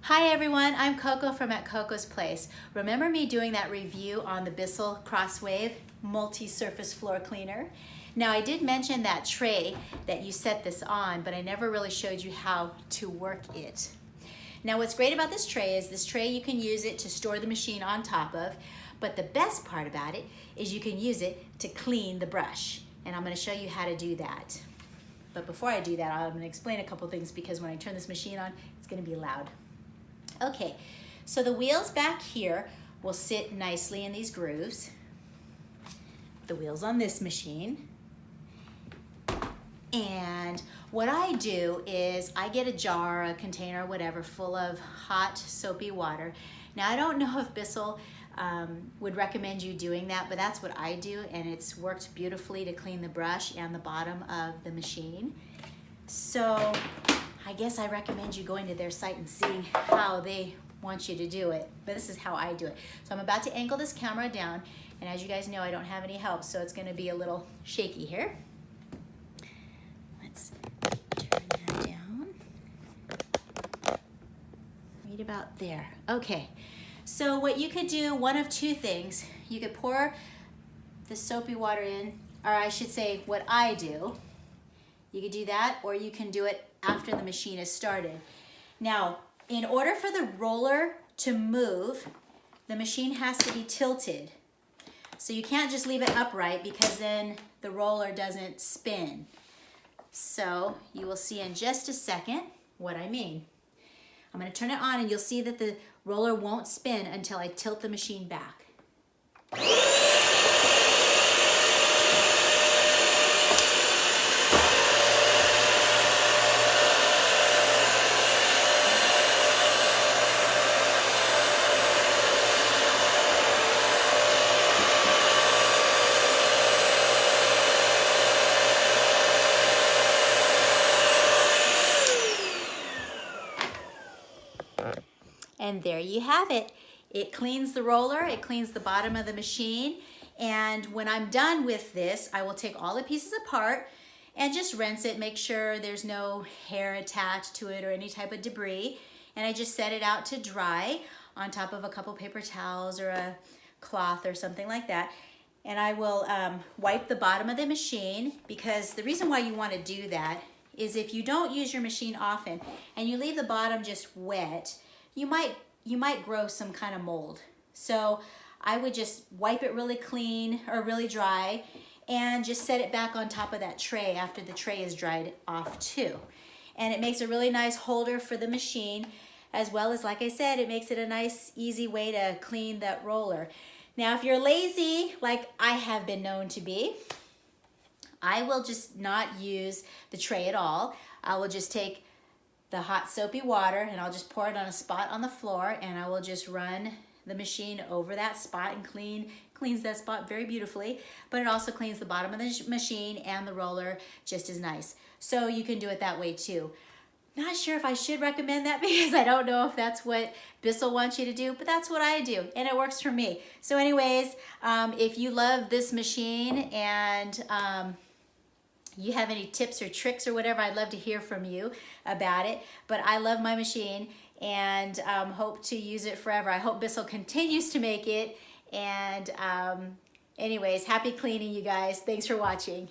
Hi everyone, I'm Coco from At Coco's Place. Remember me doing that review on the Bissell Crosswave multi-surface floor cleaner? Now I did mention that tray that you set this on, but I never really showed you how to work it. Now what's great about this tray is you can use it to store the machine on top of, but the best part about it is you can use it to clean the brush. And I'm going to show you how to do that. But before I do that, I'm going to explain a couple things because when I turn this machine on, it's going to be loud. Okay, so the wheels back here will sit nicely in these grooves. The wheels on this machine. And what I do is I get a jar, a container, whatever, full of hot soapy water. Now I don't know if Bissell would recommend you doing that, but that's what I do, and it's worked beautifully to clean the brush and the bottom of the machine. So I guess I recommend you going to their site and seeing how they want you to do it, but this is how I do it. So I'm about to angle this camera down, and as you guys know, I don't have any help, so it's gonna be a little shaky here. Let's turn that down. Right about there. Okay, so what you could do, one of two things. You could pour the soapy water in, or I should say what I do. You could do that, or you can do it after the machine is started. Now, in order for the roller to move, the machine has to be tilted. So you can't just leave it upright because then the roller doesn't spin. So you will see in just a second what I mean. I'm going to turn it on and you'll see that the roller won't spin until I tilt the machine back. And there you have it. It cleans the roller, it cleans the bottom of the machine, and when I'm done with this, I will take all the pieces apart and just rinse it, make sure there's no hair attached to it or any type of debris, and I just set it out to dry on top of a couple paper towels or a cloth or something like that. And I will wipe the bottom of the machine, because the reason why you want to do that is if you don't use your machine often and you leave the bottom just wet, you might grow some kind of mold. So I would just wipe it really clean or really dry and just set it back on top of that tray after the tray is dried off too. And it makes a really nice holder for the machine, as well as, like I said, it makes it a nice, easy way to clean that roller. Now, if you're lazy, like I have been known to be, I will just not use the tray at all. I will just take the hot soapy water and I'll just pour it on a spot on the floor, and I will just run the machine over that spot and cleans that spot very beautifully, but it also cleans the bottom of the machine and the roller just as nice. So you can do it that way too. Not sure if I should recommend that because I don't know if that's what Bissell wants you to do, but that's what I do and it works for me. So anyways, if you love this machine and you have any tips or tricks or whatever, I'd love to hear from you about it. But I love my machine and hope to use it forever. I hope Bissell continues to make it. And anyways, happy cleaning, you guys. Thanks for watching.